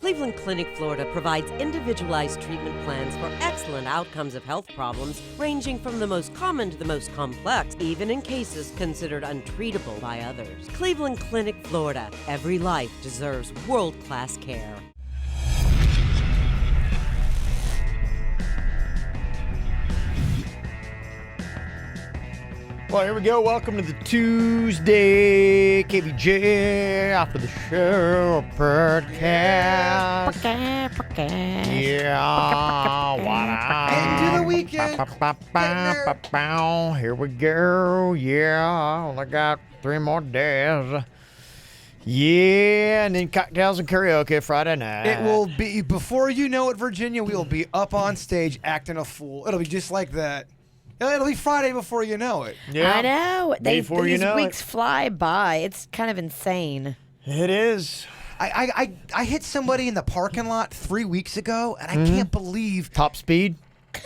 Cleveland Clinic, Florida provides individualized treatment plans for excellent outcomes of health problems ranging from the most common to the most complex, even in cases considered untreatable by others. Cleveland Clinic, Florida. Every life deserves world-class care. Well, here we go. Welcome to the Tuesday KVJ After the Show Podcast. Yeah, Into the weekend. Here we go. Yeah, only got 3 more days. Yeah, and then cocktails and karaoke Friday night. It will be, before you know it, Virginia, we will be up on stage acting a fool. It'll be just like that. It'll be Friday before you know it. Yeah. I know. These weeks fly by. It's kind of insane. It is. I hit somebody in the parking lot 3 weeks ago, and I can't believe. Top speed?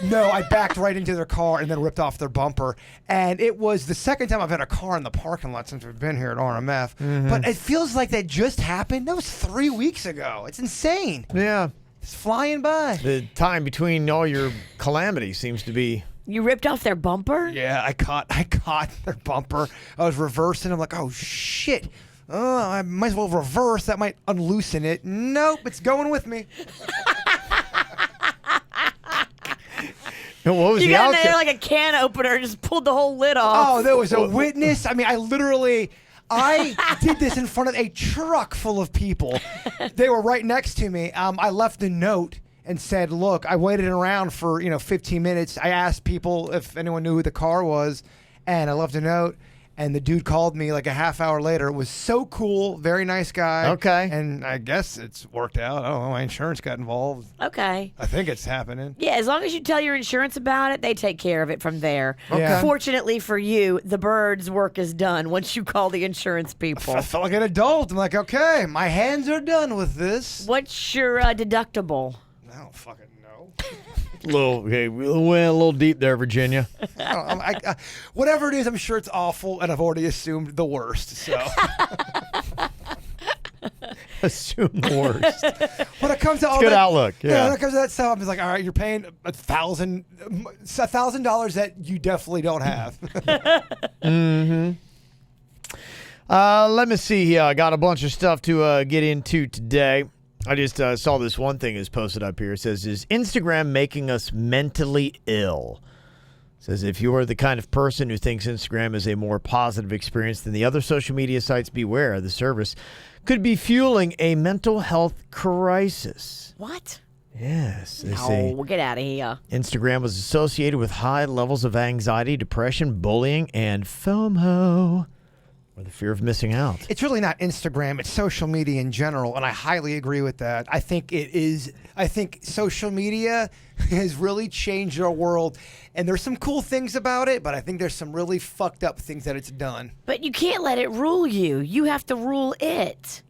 No, I backed right into their car and then ripped off their bumper. And it was the second time I've had a car in the parking lot since we've been here at RMF. But it feels like that just happened. That was 3 weeks ago. It's insane. Yeah. It's flying by. The time between all your calamities seems to be... You ripped off their bumper? Yeah, I caught their bumper. I was reversing. I'm like, oh shit. Oh, I might as well reverse. That might unloosen it. Nope, it's going with me. What was You the got in outcome? there like a can opener and just pulled the whole lid off. Oh, there was a witness. I mean, I did this in front of a truck full of people. They were right next to me. I left a note and said, look, I waited around for 15 minutes. I asked people if anyone knew who the car was, and I left a note. And the dude called me like a half hour later. It was so cool. Very nice guy. Okay. And I guess it's worked out. I don't know. My insurance got involved. Okay. I think it's happening. Yeah, as long as you tell your insurance about it, they take care of it from there. Okay. Fortunately for you, the bird's work is done once you call the insurance people. I felt like an adult. I'm like, okay, my hands are done with this. What's your deductible? I don't fucking know. A little deep there, Virginia. I whatever it is, I'm sure it's awful, and I've already assumed the worst. So Assume the worst. when it comes to all Good that, outlook. Yeah. when it comes to that stuff, I'm just like, all right, you're paying $1,000 that you definitely don't have. Let me see here. I got a bunch of stuff to get into today. I just saw this one thing is posted up here. It says, is Instagram making us mentally ill? It says, if you are the kind of person who thinks Instagram is a more positive experience than the other social media sites, beware. The service could be fueling a mental health crisis. What? Yes. They say No, get out of here. Instagram was associated with high levels of anxiety, depression, bullying, and FOMO, or the fear of missing out. It's really not Instagram. It's social media in general, and I highly agree with that. I think it is. I think social media has really changed our world, and there's some cool things about it, but I think there's some really fucked up things that it's done. But you can't let it rule you. You have to rule it.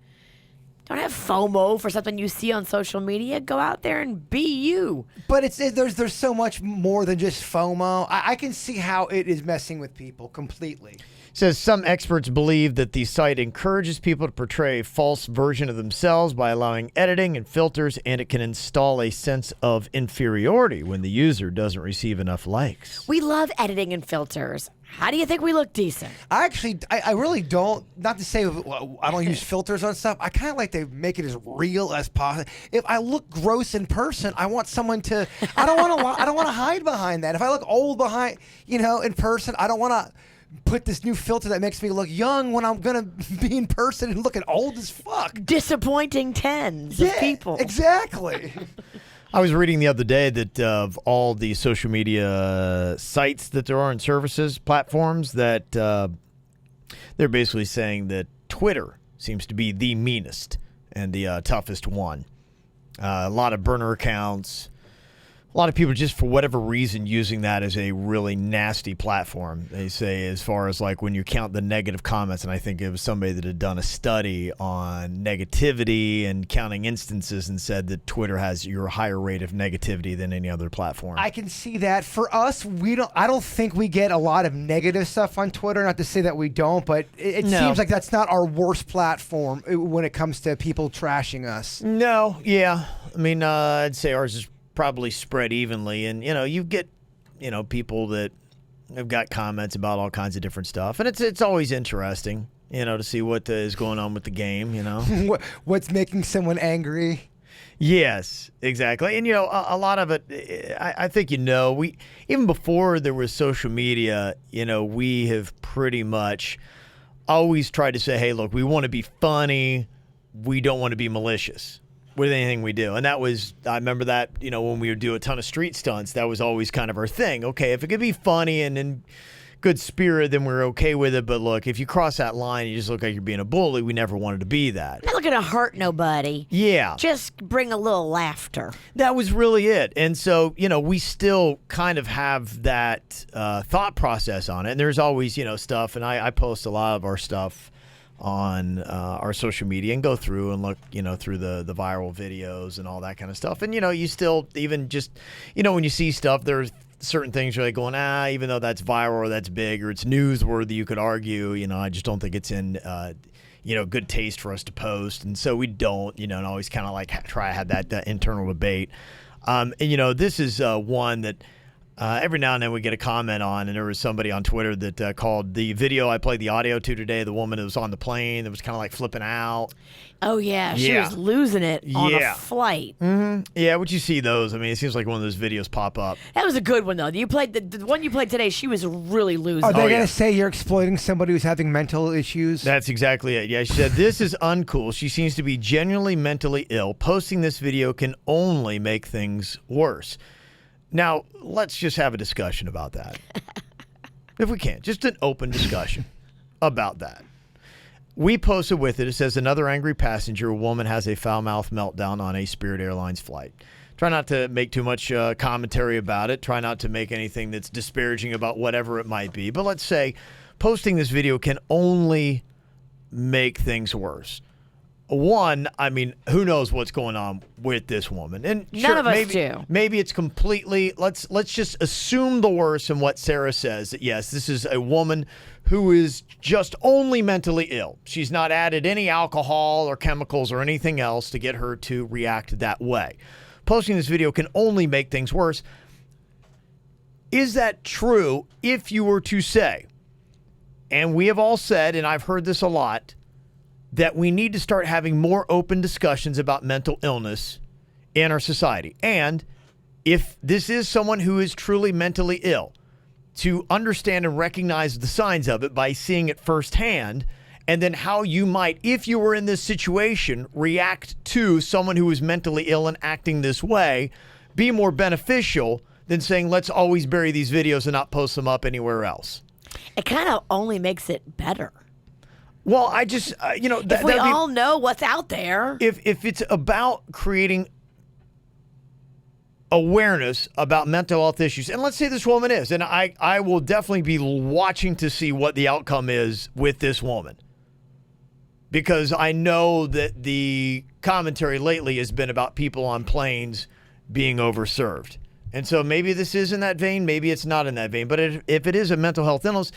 Don't have FOMO for something you see on social media. Go out there and be you. But there's so much more than just FOMO. I can see how it is messing with people completely. Says some experts believe that the site encourages people to portray a false version of themselves by allowing editing and filters, and it can install a sense of inferiority when the user doesn't receive enough likes. We love editing and filters. How do you think we look decent? I really don't. Not to say I don't use filters on stuff. I kind of like to make it as real as possible. If I look gross in person, I want someone to. I don't want to hide behind that. If I look old in person, I don't want to put this new filter that makes me look young when I'm gonna be in person and looking old as fuck. Disappointing tens of people. Exactly. I was reading the other day that of all the social media sites that there are and services, platforms, that they're basically saying that Twitter seems to be the meanest and the toughest one. A lot of burner accounts, a lot of people just for whatever reason using that as a really nasty platform. They say as far as like when you count the negative comments, and I think it was somebody that had done a study on negativity and counting instances and said that Twitter has your higher rate of negativity than any other platform. I can see that. For us, I don't think we get a lot of negative stuff on Twitter. Not to say that we don't, but it seems like that's not our worst platform when it comes to people trashing us. No, yeah. I mean, I'd say ours is probably spread evenly, and you get people that have got comments about all kinds of different stuff, and it's always interesting to see what is going on with the game. What's making someone angry. Yes, exactly. And a lot of it, I think we even before there was social media, we have pretty much always tried to say, hey, look, we want to be funny, we don't want to be malicious with anything we do. And I remember that, when we would do a ton of street stunts, that was always kind of our thing. Okay, if it could be funny and in good spirit, then we're okay with it. But look, if you cross that line, you just look like you're being a bully. We never wanted to be that. I'm not looking to hurt nobody. Yeah. Just bring a little laughter. That was really it. And so, we still kind of have that thought process on it. And there's always, stuff. And I post a lot of our stuff on our social media and go through and look, through the viral videos and all that kind of stuff. And, you still even just, when you see stuff, there's certain things you're like going, even though that's viral or that's big or it's newsworthy, you could argue, I just don't think it's in, good taste for us to post. And so we don't, and always kind of like try to have that internal debate. And, this is one that every now and then we get a comment on, and there was somebody on Twitter that called the video I played the audio to today, the woman that was on the plane that was kind of like flipping out. Oh, yeah. She was losing it on a flight. Mm-hmm. Yeah, would you see those? I mean, it seems like one of those videos pop up. That was a good one, though. You played the one you played today, she was really losing. Are they going to say you're exploiting somebody who's having mental issues? That's exactly it. Yeah, she said, this is uncool. She seems to be genuinely mentally ill. Posting this video can only make things worse. Now, let's just have a discussion about that. If we can. Just an open discussion about that. We posted with it. It says, another angry passenger, a woman has a foul-mouthed meltdown on a Spirit Airlines flight. Try not to make too much commentary about it. Try not to make anything that's disparaging about whatever it might be. But let's say posting this video can only make things worse. One, I mean, who knows what's going on with this woman? And none of us do. Maybe it's completely. Let's just assume the worst in what Sarah says. That yes, this is a woman who is just only mentally ill. She's not added any alcohol or chemicals or anything else to get her to react that way. Posting this video can only make things worse. Is that true? If you were to say, and we have all said, and I've heard this a lot, that we need to start having more open discussions about mental illness in our society. And if this is someone who is truly mentally ill, to understand and recognize the signs of it by seeing it firsthand, and then how you might, if you were in this situation, react to someone who is mentally ill and acting this way, be more beneficial than saying, let's always bury these videos and not post them up anywhere else. It kind of only makes it better. Well, I just, if we all know what's out there. If it's about creating awareness about mental health issues, and let's say this woman is, and I will definitely be watching to see what the outcome is with this woman. Because I know that the commentary lately has been about people on planes being overserved. And so maybe this is in that vein, maybe it's not in that vein. But if it is a mental health illness,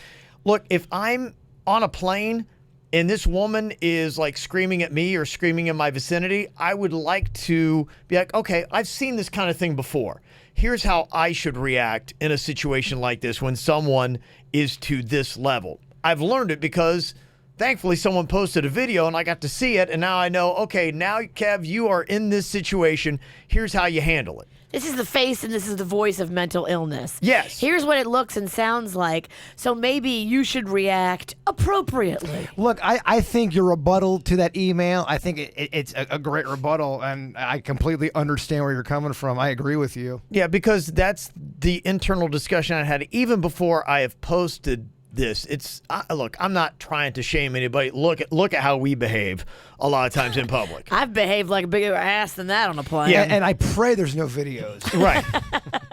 look, if I'm on a plane and this woman is like screaming at me or screaming in my vicinity, I would like to be like, okay, I've seen this kind of thing before. Here's how I should react in a situation like this when someone is to this level. I've learned it because thankfully someone posted a video and I got to see it. And now I know, okay, now Kev, you are in this situation. Here's how you handle it. This is the face and this is the voice of mental illness. Yes. Here's what it looks and sounds like. So maybe you should react appropriately. Look, I think your rebuttal to that email, I think it's a great rebuttal, and I completely understand where you're coming from. I agree with you. Yeah, because that's the internal discussion I had even before I have posted this. It's look, I'm not trying to shame anybody. Look at how we behave a lot of times in public. I've behaved like a bigger ass than that on a plane. Yeah. And I pray there's no videos. Right.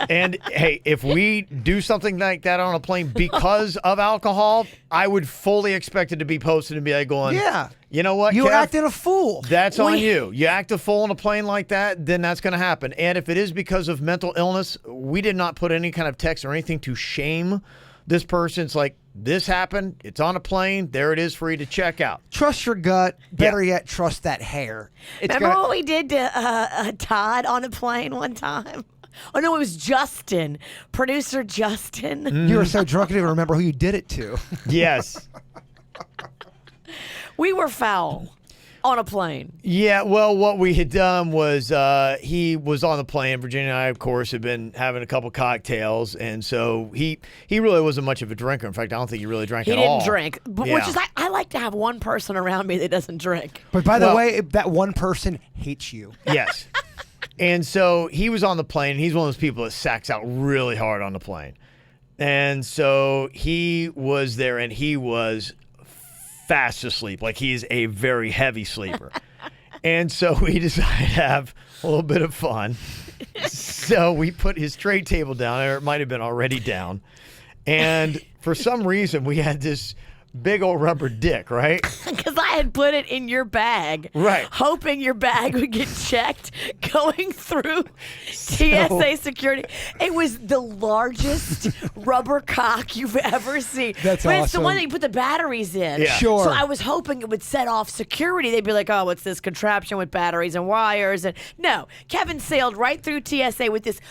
And hey, if we do something like that on a plane because of alcohol, I would fully expect it to be posted and be like going, Yeah. you know what, You were Kev? acting a fool. That's on you. You act a fool on a plane like that, then that's going to happen. And if it is because of mental illness, we did not put any kind of text or anything to shame this person. It's like, this happened. It's on a plane. There it is for you to check out. Trust your gut. Better yet, trust that hair. Remember what we did to Todd on a plane one time? Oh, no, it was Justin. Producer Justin. You were so drunk you didn't remember who you did it to. Yes. We were foul on a plane. Yeah, well, what we had done was he was on the plane. Virginia and I, of course, had been having a couple cocktails, and so he really wasn't much of a drinker. In fact, I don't think he really drank at all. He didn't drink, but, which is I like to have one person around me that doesn't drink. But by the way, that one person hates you. Yes. And so he was on the plane, and he's one of those people that sacks out really hard on the plane. And so he was there, and he was fast asleep. Like, he's a very heavy sleeper. And so we decided to have a little bit of fun. So we put his tray table down, or it might have been already down. And for some reason, we had this big old rubber dick, right? Because I had put it in your bag. Right. Hoping your bag would get checked going through TSA security. It was the largest rubber cock you've ever seen. That's but It's the awesome. one that you put the batteries in. Yeah. Sure. So I was hoping it would set off security. They'd be like, oh, what's this contraption with batteries and wires? And no, Kevin sailed right through TSA with this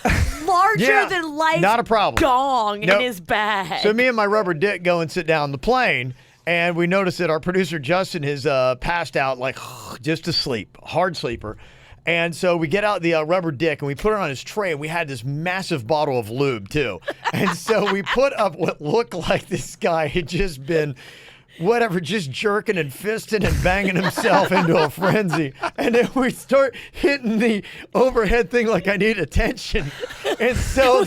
larger than life not a problem. gong Nope. in his bag. So me and my rubber dick go and sit down on the plane, and we notice that our producer Justin has passed out, like just asleep, hard sleeper. And so we get out the rubber dick and we put it on his tray, and we had this massive bottle of lube too. And so we put up what looked like this guy had just been just jerking and fisting and banging himself into a frenzy. And then we start hitting the overhead thing like I need attention. And so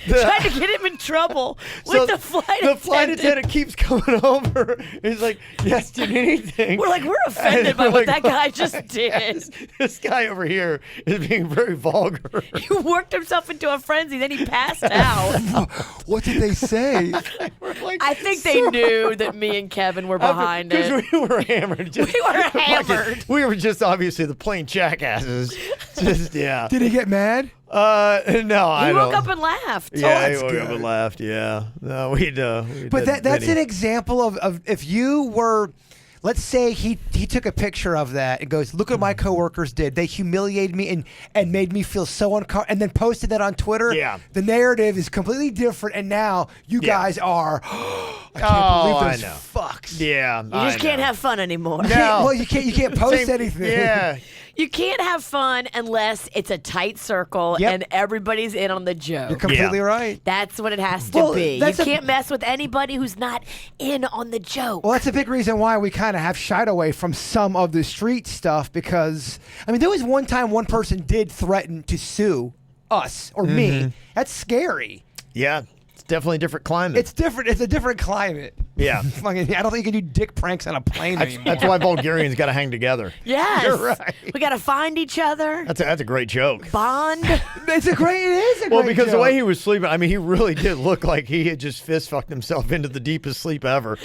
Trying to get him in trouble with the flight attendant. The flight attendant keeps coming over. He's like, yes, did anything? We're offended by we're what like, that guy just did. This guy over here is being very vulgar. He worked himself into a frenzy, then he passed out. What did they say? I think they knew that me and Kevin were behind it. Because we were hammered. We were hammered. We were just obviously the plain jackasses. Just, yeah. Did he get mad? No, I He don't. woke up and laughed. Yeah, he that's woke up good. and laughed. Yeah, no, we But that's an example of if you were, let's say he took a picture of that and goes, look what my coworkers did. They humiliated me and made me feel so uncomfortable, and then posted that on Twitter. Yeah. The narrative is completely different, and now you guys are, I can't believe those I know. fucks. Yeah, You just can't have fun anymore. No. Well, you can't post anything. Yeah. You can't have fun unless it's a tight circle Yep. and everybody's in on the joke. You're completely right. That's what it has to Well, be. You that's can't mess with anybody who's not in on the joke. Well, that's a big reason why we kind of have shied away from some of the street stuff, because, I mean, there was one time one person did threaten to sue us or me. That's scary. Yeah, it's definitely a different climate. It's different. It's a different climate. Yeah. Fucking, I don't think you can do dick pranks on a plane anymore. That's why Bulgarians got to hang together. Yes. You're right. We got to find each other. That's a great joke. Bond. It is a great Well, because the joke. way he was sleeping, I mean, he really did look like he had just fist fucked himself into the deepest sleep ever.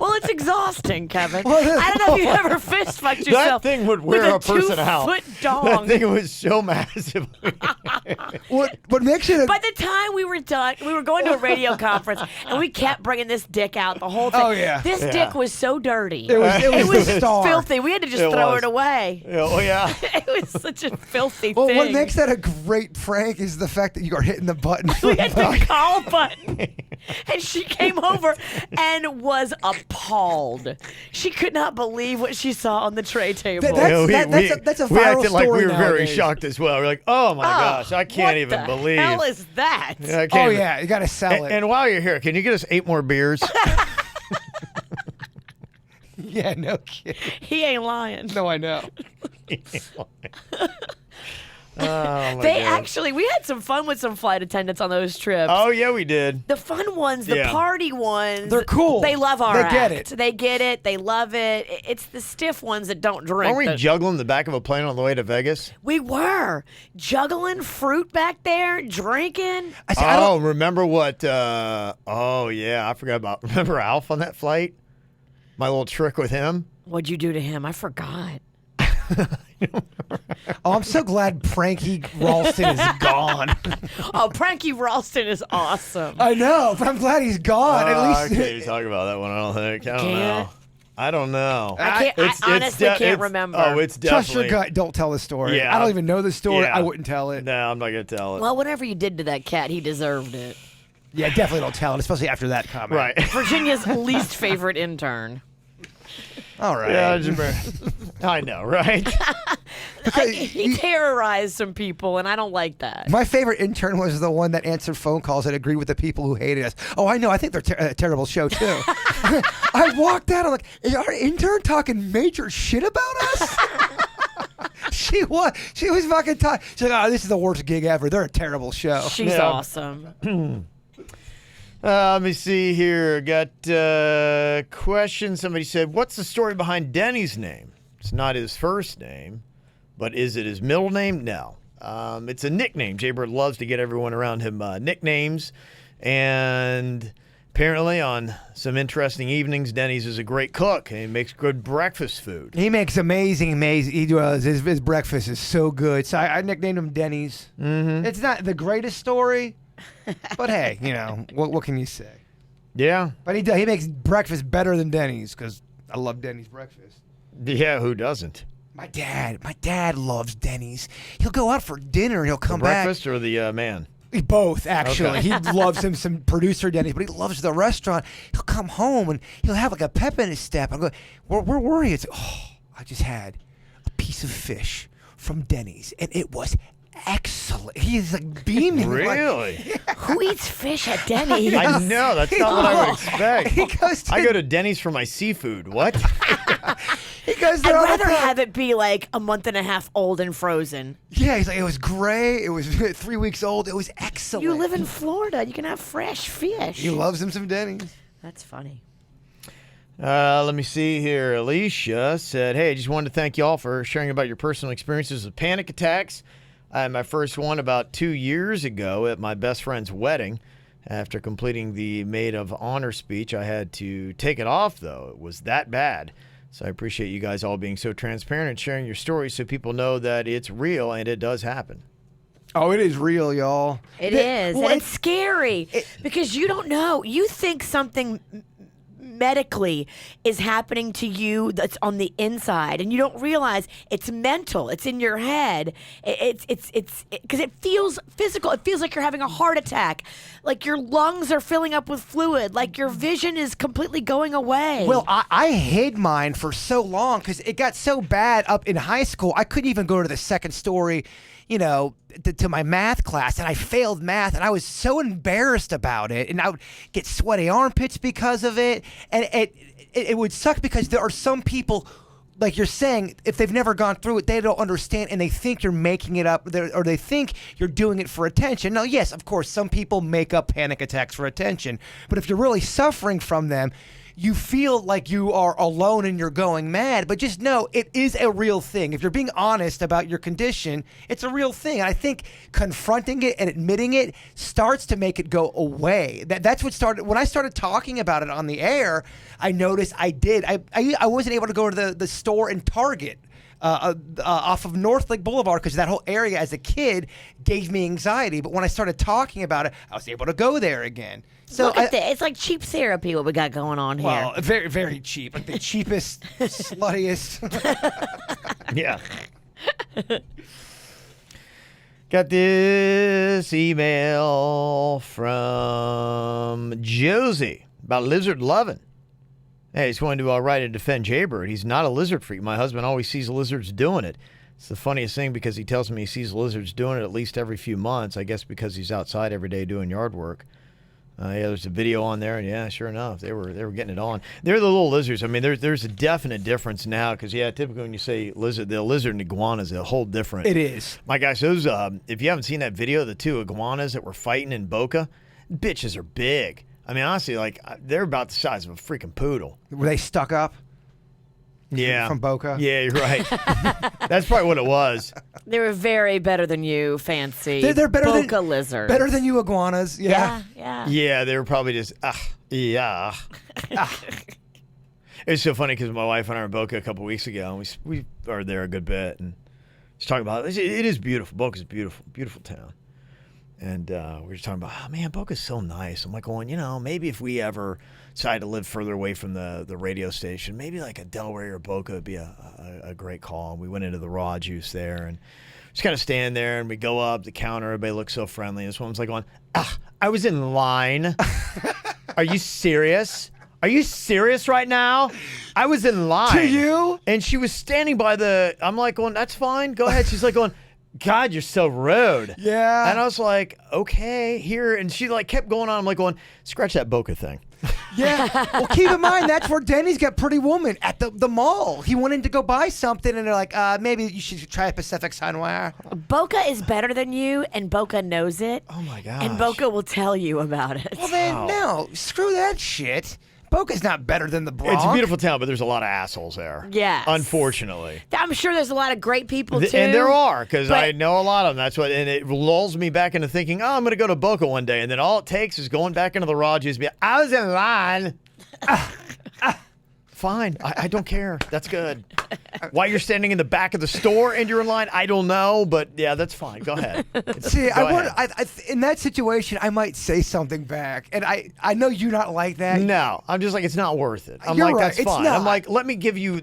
Well, it's exhausting, Kevin. Well, I don't know if you ever fist fucked yourself. That thing would with wear a a person out. 2-foot dong. That thing was so massive. what makes it? By the time we were done, we were going to a radio conference, and we kept bringing this dick out the whole thing. Oh, yeah. This Yeah. dick was so dirty. It was a star. filthy. We had to just It throw was. it away. Oh, yeah. It was such a filthy Well, thing. what makes that a great prank is the fact that you are hitting the button. We had the call button, and she came over and was appalled. She could not believe what she saw on the tray table. That's a we viral acted like we story were very nowadays. shocked as well. We're like, oh my gosh, I can't even what believe. the hell is that? Yeah, I can't Oh even- yeah, you got to sell it. And while you're here, can you get us 8 more beers? Yeah, no kidding. He ain't lying. No, I know. Oh, my They God. actually, we had some fun with some flight attendants on those trips. Oh, yeah, we did. The fun ones, the Yeah. party ones. They're cool. They love our They get act. it. They get it. They love it. It's the stiff ones that don't drink. Weren't we that- juggling the back of a plane on the way to Vegas? We were juggling fruit back there, drinking. I said, I don't, Remember what? Oh, yeah, I forgot about. Remember Alf on that flight? My little trick with him? What'd you do to him? I forgot. I'm so glad Frankie Ralston is gone. Oh, Pranky Ralston is awesome. I know, but I'm glad he's gone. At I least can't even talk about that one, I don't think. I don't Can't? know. I don't know. I honestly can't remember. Oh, it's trust definitely. your gut. Don't tell the story. Yeah. I don't even know the story. Yeah. I wouldn't tell it. No, I'm not going to tell it. Well, whatever you did to that cat, he deserved it. Yeah, definitely don't tell it, especially after that comment. Right. Virginia's least favorite intern. All right. Yeah, I know, right? He terrorized some people, and I don't like that. My favorite intern was the one that answered phone calls and agreed with the people who hated us. Oh, I know. I think they're a terrible show, too. I walked out. I'm like, is our intern talking major shit about us? She was fucking talking. She's like, oh, this is the worst gig ever. They're a terrible show. She's Yeah. awesome. Let me see here. Got a question. Somebody said, what's the story behind Denny's name? It's not his first name, but is it his middle name? No. It's a nickname. Jaybird loves to get everyone around him nicknames. And apparently on some interesting evenings, Denny's is a great cook and he makes good breakfast food. He makes amazing. He does. His breakfast is so good. So I nicknamed him Denny's. Mm-hmm. It's not the greatest story, but hey, what can you say? Yeah. But he makes breakfast better than Denny's because I love Denny's breakfast. Yeah, who doesn't? My dad loves Denny's. He'll go out for dinner and he'll come back. Breakfast or the man? Both, actually. Okay. He loves him some producer Denny's, but he loves the restaurant. He'll come home and he'll have like a pep in his step. I go, where were you? It's, I just had a piece of fish from Denny's, and it was excellent. He's like beaming. Really? Who eats fish at Denny's? I know. That's not what I would expect. He goes to, I go to Denny's for my seafood. What? he goes I'd there all the rather time. have it be like a month and a half old and frozen. Yeah, he's like, it was great. It was 3 weeks old. It was excellent. You live in Florida. You can have fresh fish. He loves him some Denny's. That's funny. Let me see here. Alicia said, hey, I just wanted to thank you all for sharing about your personal experiences with panic attacks. I had my first one about 2 years ago at my best friend's wedding. After completing the maid of honor speech, I had to take it off, though. It was that bad. So I appreciate you guys all being so transparent and sharing your stories so people know that it's real and it does happen. Oh, it is real, y'all. It is. Well, And it's scary because you don't know. You think something medically is happening to you that's on the inside, and you don't realize it's mental. It's in your head. It's because it feels physical. It feels like you're having a heart attack, like your lungs are filling up with fluid, like your vision is completely going away. Well, I hid mine for so long because it got so bad up in high school. I couldn't even go to the second story, to my math class, and I failed math, and I was so embarrassed about it, and I would get sweaty armpits because of it, and it would suck because there are some people, like you're saying, if they've never gone through it, they don't understand, and they think you're making it up, or they think you're doing it for attention. Now, yes, of course, some people make up panic attacks for attention, but if you're really suffering from them, you feel like you are alone and you're going mad, but just know it is a real thing. If you're being honest about your condition, it's a real thing. And I think confronting it and admitting it starts to make it go away. That's what started when I started talking about it on the air. I noticed I wasn't able to go to the store in Target off of North Lake Boulevard because that whole area as a kid gave me anxiety. But when I started talking about it, I was able to go there again. So look at that. It's like cheap therapy what we got going on here. Well, very, very cheap. Like the cheapest, sluttiest. Yeah. Got this email from Josie about lizard loving. Hey, he's going to write and defend Jaybird. He's not a lizard freak. My husband always sees lizards doing it. It's the funniest thing because he tells me he sees lizards doing it at least every few months. I guess because he's outside every day doing yard work. Yeah, there's a video on there, and yeah, sure enough, they were getting it on. They're the little lizards. I mean, there's a definite difference now because typically when you say lizard, the lizard and iguana is a whole different. It is. My gosh, those if you haven't seen that video, the two iguanas that were fighting in Boca, bitches are big. I mean, honestly, like they're about the size of a freaking poodle. Were they stuck up? Yeah, From Boca. Yeah, you're right. That's probably what it was. They were very better than you, fancy. They're better Boca lizards. Better than you iguanas. Yeah. Yeah. Yeah, they were probably just yeah. It's so funny because my wife and I were in Boca a couple weeks ago, and we are there a good bit, and she's talking about it is beautiful. Boca's beautiful, beautiful town. And we were just talking about, oh, man, Boca's so nice. I'm like going, maybe if we ever decide to live further away from the radio station, maybe like a Delray or Boca would be a great call. And we went into the raw juice there and just kind of stand there, and we go up the counter. Everybody looks so friendly. And this woman's like going, I was in line. Are you serious? Are you serious right now? I was in line. To you? And she was standing by I'm like going, that's fine. Go ahead. She's like going, God, you're so rude. Yeah. And I was like, okay, here. And she like kept going on. I'm like going, scratch that Boca thing. Yeah. Well, keep in mind, that's where Denny's got Pretty Woman at the mall. He went in to go buy something, and they're like, maybe you should try a Pacific Sunwear. Boca is better than you, and Boca knows it. Oh, my gosh. And Boca will tell you about it. Well, then, no. Screw that shit. Boca's not better than the Bronx. It's a beautiful town, but there's a lot of assholes there. Yes. Unfortunately. I'm sure there's a lot of great people, too. And there are, because I know a lot of them. That's and it lulls me back into thinking, I'm going to go to Boca one day. And then all it takes is going back into the raw juice and be, I was in line. Fine. I don't care. That's good. Why you're standing in the back of the store and you're in line, I don't know. But, yeah, that's fine. Go ahead. See, in that situation, I might say something back. And I know you not like that. No. I'm just like, it's not worth it. I'm You're like, right. that's It's fine. not. I'm like, let me give you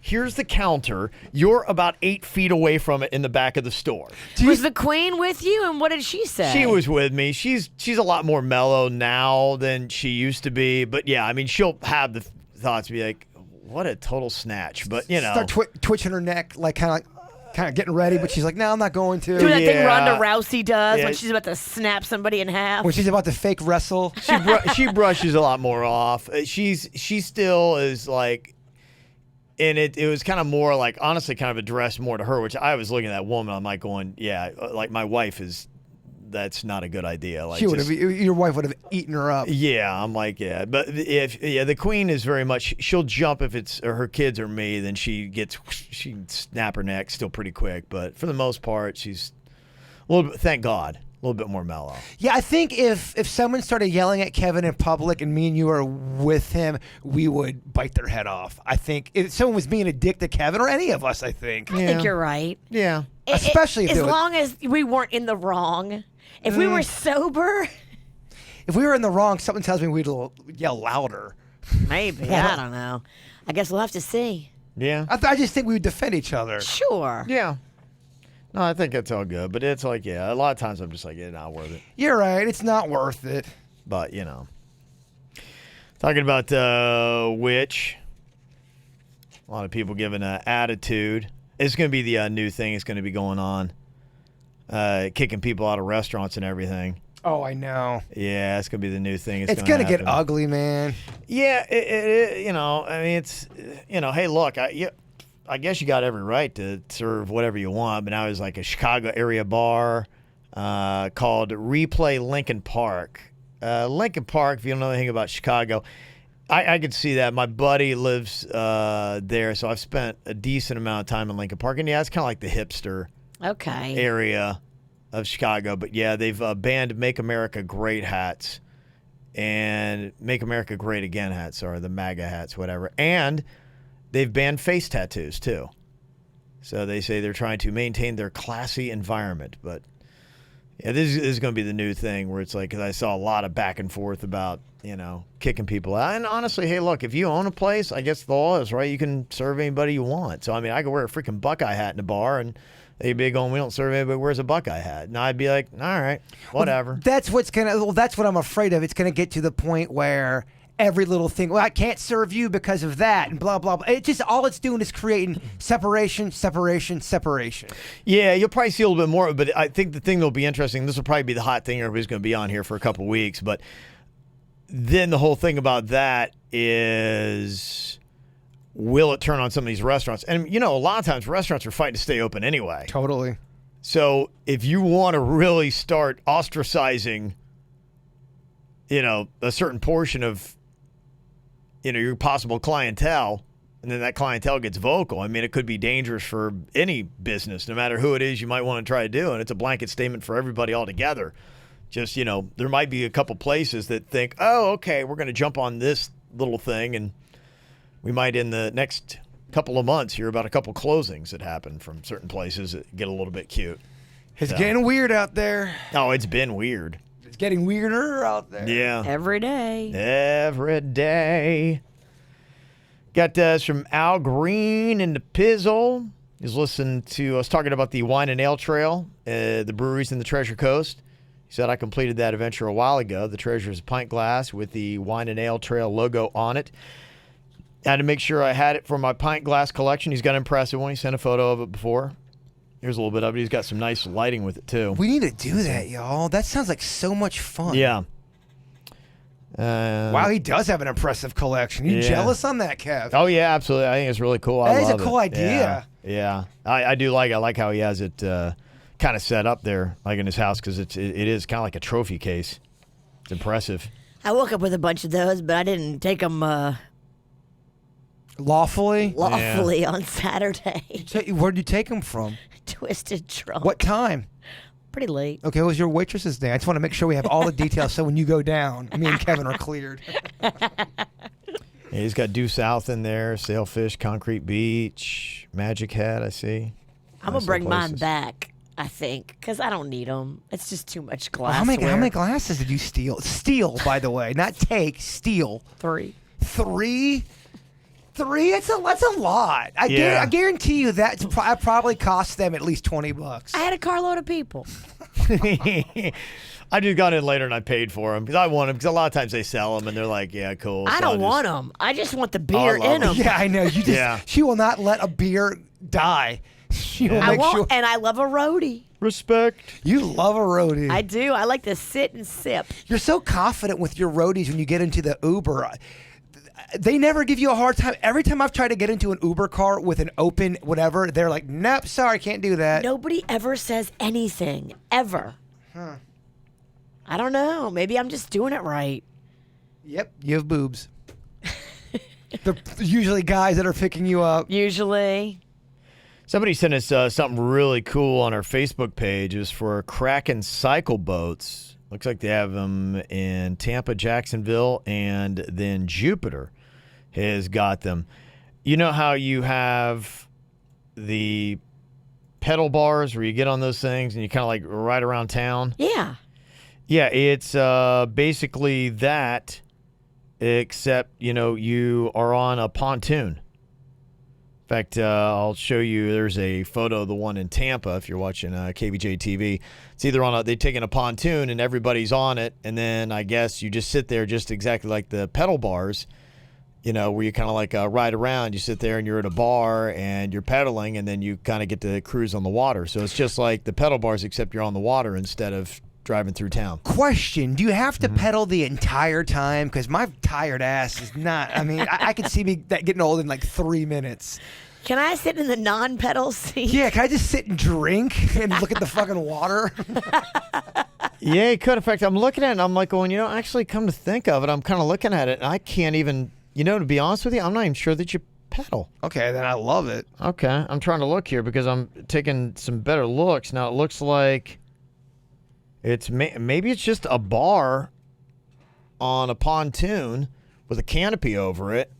here's the counter. You're about 8 feet away from it in the back of the store. Was the queen with you, and what did she say? She was with me. She's a lot more mellow now than she used to be. But, yeah, I mean, she'll have the thoughts be like, what a total snatch. But, Start twitching her neck, like kind of getting ready, but she's like, no, I'm not going to. Do that thing Yeah. Ronda Rousey does Yeah. when she's about to snap somebody in half. When she's about to fake wrestle. she brushes a lot more off. She still is like, and it was kind of more like, honestly, kind of addressed more to her, which I was looking at that woman. I'm like going, yeah, like my wife that's not a good idea. Like Your wife would have eaten her up. Yeah, I'm like, yeah. But the queen is very much, she'll jump if it's her kids or me, then she snap her neck still pretty quick. But for the most part, she's a little bit, thank God, a little bit more mellow. Yeah, I think if someone started yelling at Kevin in public and me and you are with him, we would bite their head off. I think if someone was being a dick to Kevin or any of us, I think. I think you're right. Yeah. Especially if as they would- long as we weren't in the wrong. If we were sober, If we were in the wrong, something tells me we'd yell louder. maybe. I don't know. I guess we'll have to see. Yeah. I just think we would defend each other. Sure. Yeah. No, I think it's all good. But it's like, yeah, a lot of times I'm just like, it's not worth it. You're right. It's not worth it. But, talking about which, a lot of people giving an attitude. It's going to be the new thing that's going to be going on. Kicking people out of restaurants and everything. Oh, I know. Yeah, it's going to be the new thing. It's going to get ugly, man. Yeah, I mean, it's, hey, look, I guess you got every right to serve whatever you want, but now there's like a Chicago area bar called Replay Lincoln Park. Lincoln Park, if you don't know anything about Chicago, I could see that. My buddy lives there, so I've spent a decent amount of time in Lincoln Park. And, yeah, it's kind of like the hipster area of Chicago. But, yeah, they've banned Make America Great hats and Make America Great Again hats, or the MAGA hats, whatever. And they've banned face tattoos, too. So they say they're trying to maintain their classy environment. But, yeah, this is going to be the new thing where it's like, because I saw a lot of back and forth about, kicking people out. And honestly, hey, look, if you own a place, I guess the law is, right, you can serve anybody you want. So, I mean, I could wear a freaking Buckeye hat in a bar, and they'd be going, we don't serve anybody who wears a Buckeye hat. And I'd be like, all right, whatever. That's what I'm afraid of. It's going to get to the point where every little thing. Well, I can't serve you because of that, and blah blah blah. It just all it's doing is creating separation. Yeah, you'll probably see a little bit more, but I think the thing that'll be interesting. This will probably be the hot thing everybody's going to be on here for a couple of weeks, but then the whole thing about that is, will it turn on some of these restaurants? And a lot of times restaurants are fighting to stay open anyway. Totally. So if you want to really start ostracizing, a certain portion of, your possible clientele, and then that clientele gets vocal, I mean, it could be dangerous for any business, no matter who it is you might want to try to do. And it's a blanket statement for everybody altogether. Just, there might be a couple places that think, oh, okay, we're going to jump on this little thing, and we might in the next couple of months hear about a couple closings that happen from certain places that get a little bit cute. It's getting weird out there. Oh, it's been weird. It's getting weirder out there. Yeah. Every day. Every day. Got this from Al Green in the Pizzle. He's listening to us talking about the Wine and Ale Trail, the breweries in the Treasure Coast. He said, I completed that adventure a while ago. The Treasure is a pint glass with the Wine and Ale Trail logo on it. Had to make sure I had it for my pint glass collection. He's got an impressive one. He sent a photo of it before. Here's a little bit of it. He's got some nice lighting with it, too. We need to do that, y'all. That sounds like so much fun. Yeah. Wow, he does have an impressive collection. You jealous on that, Kev? Oh, yeah, absolutely. I think it's really cool. That I is love a cool it. idea. Yeah. I do like it. I like how he has it kind of set up there, like in his house, because it is kind of like a trophy case. It's impressive. I woke up with a bunch of those, but I didn't take them lawfully on Saturday. Where'd you take them from? Twisted Trunk. What time? Pretty late. Okay, what was your waitress's name? I just want to make sure we have all the details so when you go down, me and Kevin are cleared. Yeah, he's got Due South in there, Sailfish, Concrete Beach, Magic Hat, I see. I'm going to bring mine back, I think, because I don't need them. It's just too much glass. How many glasses did you steal? Steal, by the way. Not take, steal. 3. 3? 3? That's a lot. I guarantee you that probably cost them at least $20. I had a carload of people. I just got in later and I paid for them because I want them, because a lot of times they sell them and they're like, yeah, cool. I don't want them. I just want the beer in them. Yeah, I know. She will not let a beer die. She will I make sure. won't, and I love a roadie. Respect. You love a roadie. I do. I like to sit and sip. You're so confident with your roadies when you get into the Uber. They never give you a hard time. Every time I've tried to get into an Uber car with an open whatever, they're like, nope, sorry, can't do that. Nobody ever says anything, ever. Huh. I don't know. Maybe I'm just doing it right. Yep, you have boobs. They're usually guys that are picking you up. Usually. Somebody sent us something really cool on our Facebook page. It was for Kraken cycle boats. Looks like they have them in Tampa, Jacksonville, and then Jupiter has got them. You know how you have the pedal bars where you get on those things and you kind of like ride around town? Yeah. Yeah, it's basically that, except, you are on a pontoon. In fact, I'll show you. There's a photo of the one in Tampa if you're watching KVJ TV. It's either they've taken a pontoon and everybody's on it, and then I guess you just sit there just exactly like the pedal bars, where you kind of like ride around. You sit there and you're at a bar and you're pedaling, and then you kind of get to cruise on the water. So it's just like the pedal bars, except you're on the water instead of driving through town. Question, do you have to pedal the entire time? Because my tired ass is not, I could see me getting old in like 3 minutes. Can I sit in the non-pedal seat? Yeah, can I just sit and drink and look at the fucking water? Yeah, you could. In fact, I'm looking at it and I'm like, well, actually come to think of it, I'm kind of looking at it and I can't even, to be honest with you, I'm not even sure that you pedal. Okay, then I love it. Okay, I'm trying to look here because I'm taking some better looks. Now, it looks like maybe it's just a bar on a pontoon with a canopy over it,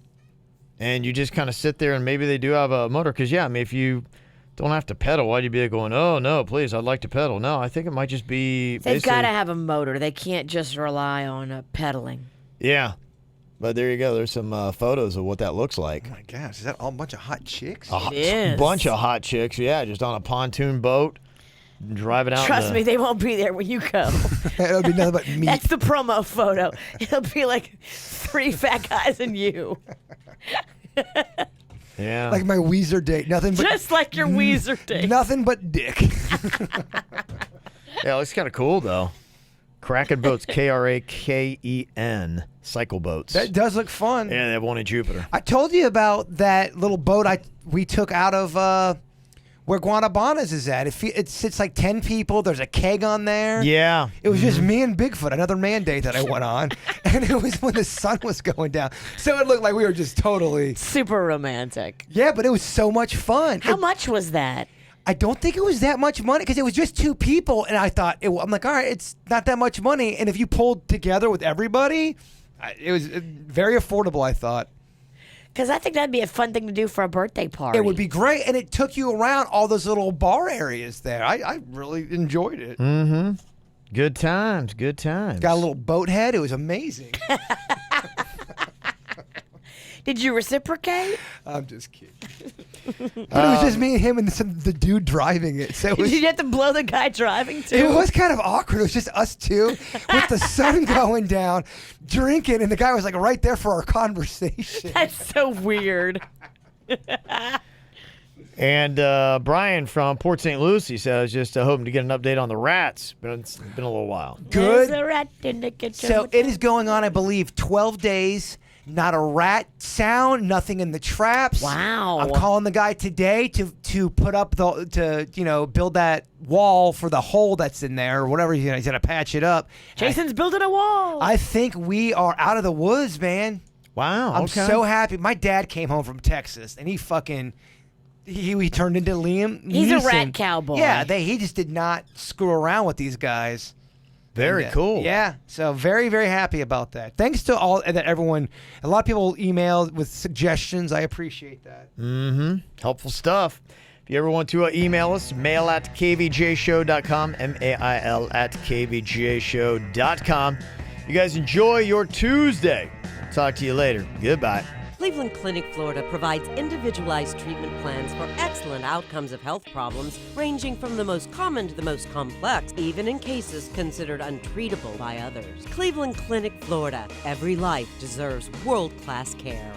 and you just kind of sit there, and maybe they do have a motor. Because, if you don't have to pedal, why'd you be going, oh, no, please, I'd like to pedal? No, I think it might just be They've got to have a motor. They can't just rely on pedaling. Yeah. But there you go. There's some photos of what that looks like. Oh, my gosh. Is that all a bunch of hot chicks? A bunch of hot chicks, yeah, just on a pontoon boat. driving out. Trust me, they won't be there when you go. It'll be nothing but meat. That's the promo photo. It'll be like 3 fat guys and you. Yeah. Like my Weezer date. Nothing but Just like your Weezer date. Nothing but dick. Yeah, it looks kind of cool, though. Kraken boats, Kraken, cycle boats. That does look fun. Yeah, they have one in Jupiter. I told you about that little boat we took out of where Guanabanas is at. It sits like 10 people. There's a keg on there. Yeah. It was just me and Bigfoot, another mandate that I went on. And it was when the sun was going down. So it looked like we were just totally... Super romantic. Yeah, but it was so much fun. How much was that? I don't think it was that much money because it was just 2 people. And I thought, I'm like, all right, it's not that much money. And if you pulled together with everybody, it was very affordable, I thought. Because I think that'd be a fun thing to do for a birthday party. It would be great. And it took you around all those little bar areas there. I really enjoyed it. Mm-hmm. Good times. Good times. Got a little boat head. It was amazing. Did you reciprocate? I'm just kidding. But it was just me and him and the dude driving it. So it was, Did you have to blow the guy driving too? it was kind of awkward. It was just us two with the sun going down, drinking, and the guy was like right there for our conversation. That's so weird. And Brian from Port St. Lucie said, I was just hoping to get an update on the rats. But it's been a little while. There's Good. a rat in the kitchen. So it is going on, I believe, 12 days. Not a rat sound, nothing in the traps. Wow. I'm calling the guy today to put up build that wall for the hole that's in there or whatever. He's gonna patch it up. Jason's building a wall. I think we are out of the woods, man. Wow. I'm okay. so happy. My dad came home from Texas and he turned into Liam He's a Neeson. rat cowboy. Yeah, he just did not screw around with these guys. Very cool. Yeah, so very, very happy about that. Thanks to everyone. A lot of people emailed with suggestions. I appreciate that. Mm-hmm. Helpful stuff. If you ever want to email us, mail@kvjshow.com, mail@kvjshow.com. You guys enjoy your Tuesday. Talk to you later. Goodbye. Cleveland Clinic, Florida provides individualized treatment plans for excellent outcomes of health problems ranging from the most common to the most complex, even in cases considered untreatable by others. Cleveland Clinic, Florida. Every life deserves world-class care.